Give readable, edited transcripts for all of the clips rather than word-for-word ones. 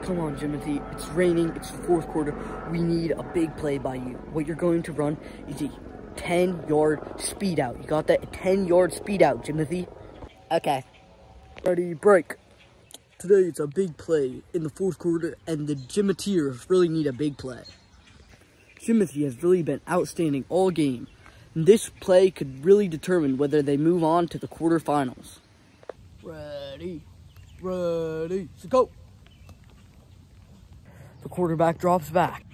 Come on, Jimothy. It's raining. It's the fourth quarter. We need a big play by you. What you're going to run is a 10-yard speed out. You got that? A 10-yard speed out, Jimothy. Okay. Ready, break. Today it's a big play in the fourth quarter, and the Jimoteers really need a big play. Jimothy has really been outstanding all game, and this play could really determine whether they move on to the quarterfinals. Ready, so go. The quarterback drops back.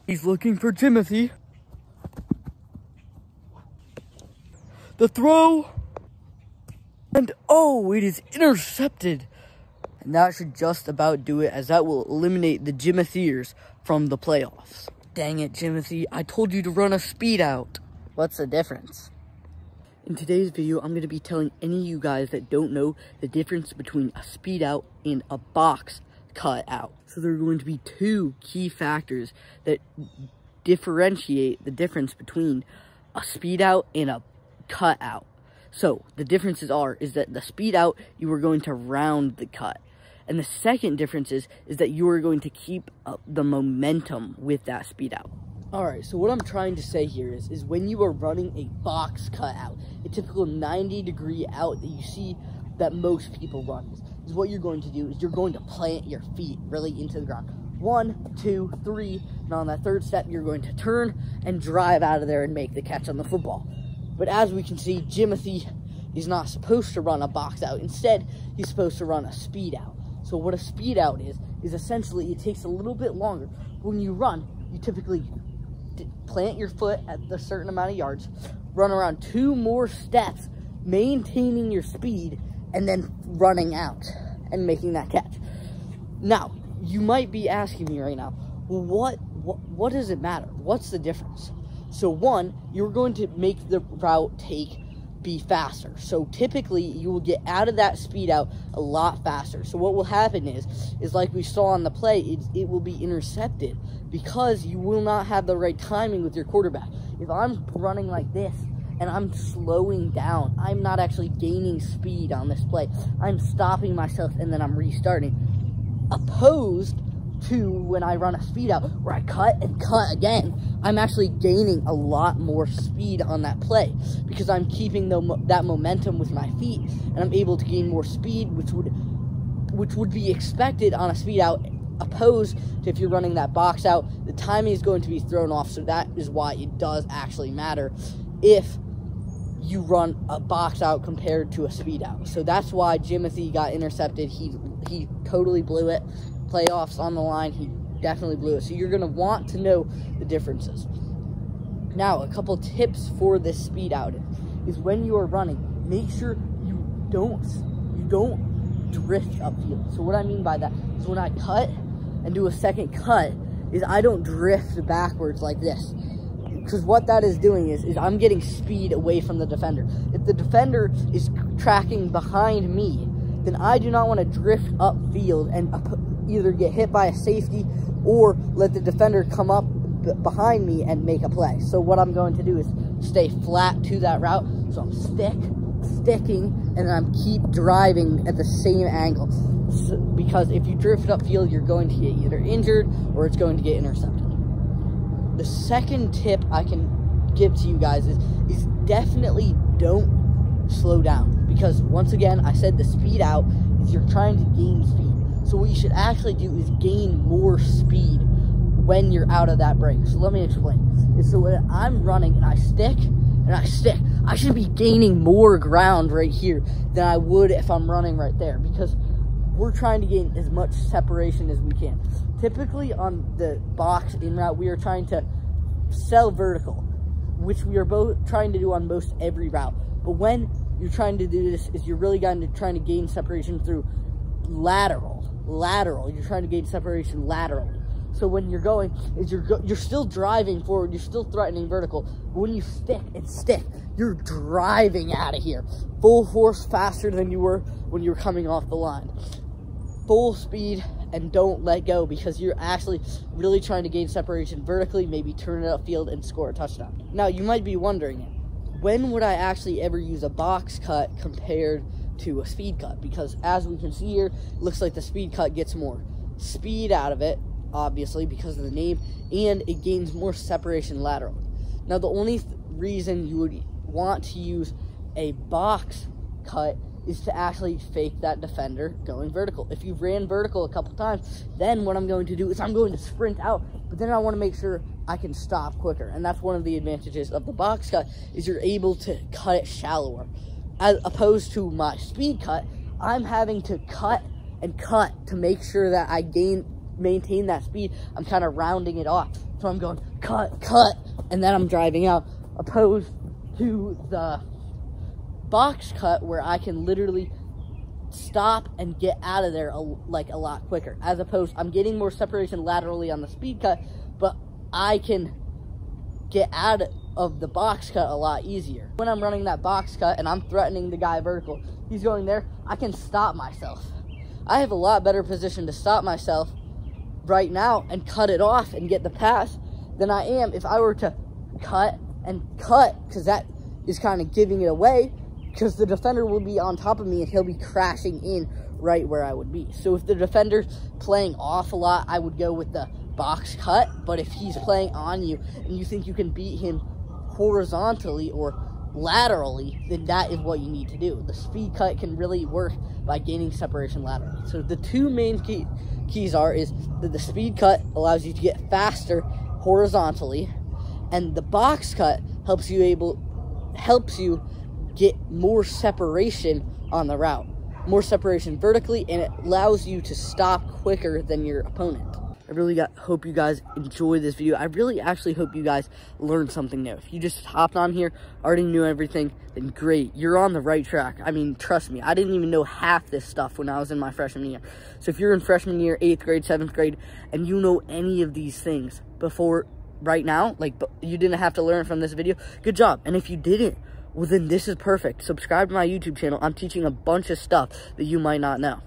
He's looking for Jimothy. The throw. And oh, it is intercepted. And that should just about do it, as that will eliminate the Jimoteers from the playoffs. Dang it, Jimothy. I told you to run a speed out. What's the difference? In today's video, I'm going to be telling any of you guys that don't know the difference between a speed out and a box cut out. So there are going to be two key factors that differentiate the difference between a speed out and a cut out. So the differences is that the speed out, you are going to round the cut. And the second difference is that you are going to keep the momentum with that speed out. Alright, so what I'm trying to say here is when you are running a box cut out, a typical 90-degree out that you see that most people run, is what you're going to do is you're going to plant your feet really into the ground. 1, 2, 3, and on that third step, you're going to turn and drive out of there and make the catch on the football. But as we can see, Jimothy is not supposed to run a box out. Instead, he's supposed to run a speed out. So what a speed out is essentially it takes a little bit longer. When you run, you typically plant your foot at a certain amount of yards, run around 2 more steps, maintaining your speed, and then running out and making that catch. Now, you might be asking me right now, well, what does it matter? What's the difference? So one, you're going to make the route be faster. So typically you will get out of that speed out a lot faster. So what will happen is like we saw on the play, it will be intercepted because you will not have the right timing with your quarterback. If I'm running like this and I'm slowing down, I'm not actually gaining speed on this play. I'm stopping myself and then I'm restarting. Opposed to when I run a speed out where I cut and cut again, I'm actually gaining a lot more speed on that play because I'm keeping that momentum with my feet, and I'm able to gain more speed, which would be expected on a speed out, opposed to if you're running that box out. The timing is going to be thrown off, so that is why it does actually matter if you run a box out compared to a speed out. So that's why Jimothy got intercepted. He totally blew it. Playoffs on the line, he definitely blew it. So you're going to want to know the differences. Now, a couple tips for this speed out is when you are running, make sure you don't drift upfield. So what I mean by that is when I cut and do a second cut is I don't drift backwards like this. Because what that is doing is I'm getting speed away from the defender. If the defender is tracking behind me, then I do not want to drift upfield and either get hit by a safety or let the defender come up behind me and make a play. So what I'm going to do is stay flat to that route. So I'm sticking, and then I'm keep driving at the same angle. Because if you drift upfield, you're going to get either injured or it's going to get intercepted. The second tip I can give to you guys is definitely don't slow down. Because once again, I said the speed out is you're trying to gain speed. So what you should actually do is gain more speed when you're out of that break. So let me explain. So when I'm running and I stick, I should be gaining more ground right here than I would if I'm running right there, because we're trying to gain as much separation as we can. Typically on the box in route, we are trying to sell vertical, which we are both trying to do on most every route. But when you're trying to do this, is you're really trying to gain separation through lateral. You're trying to gain separation laterally. So when you're going, you're still driving forward, you're still threatening vertical. But when you stick, you're driving out of here. Full force, faster than you were when you were coming off the line. Full speed, and don't let go, because you're actually really trying to gain separation vertically, maybe turn it upfield and score a touchdown. Now, you might be wondering, when would I actually ever use a box cut compared to a speed cut, because as we can see here, it looks like the speed cut gets more speed out of it, obviously because of the name, and it gains more separation laterally. Now the only reason you would want to use a box cut is to actually fake that defender going vertical. If you've ran vertical a couple times, then what I'm going to do is I'm going to sprint out, but then I want to make sure I can stop quicker. And that's one of the advantages of the box cut, is you're able to cut it shallower. As opposed to my speed cut, I'm having to cut and cut to make sure that I maintain that speed. I'm kind of rounding it off. So I'm going cut, cut, and then I'm driving out, opposed to the box cut where I can literally stop and get out of there a lot quicker. As opposed, I'm getting more separation laterally on the speed cut, but I can get out of the box cut a lot easier. When I'm running that box cut and I'm threatening the guy vertical, he's going there, I can stop myself. I have a lot better position to stop myself right now and cut it off and get the pass than I am if I were to cut and cut, because that is kind of giving it away, because the defender will be on top of me and he'll be crashing in right where I would be. So if the defender's playing off a lot, I would go with the box cut. But if he's playing on you and you think you can beat him horizontally or laterally, then that is what you need to do. The speed cut can really work by gaining separation laterally. So the two main keys is that the speed cut allows you to get faster horizontally, and the box cut helps you get more separation on the route, more separation vertically, and it allows you to stop quicker than your opponent. I really hope you guys enjoy this video. I really actually hope you guys learned something new. If you just hopped on here, already knew everything, then great, you're on the right track. I mean, trust me, I didn't even know half this stuff when I was in my freshman year. So if you're in freshman year, 8th grade, 7th grade, and you know any of these things before right now, like you didn't have to learn from this video, good job. And if you didn't, well then this is perfect. Subscribe to my YouTube channel. I'm teaching a bunch of stuff that you might not know.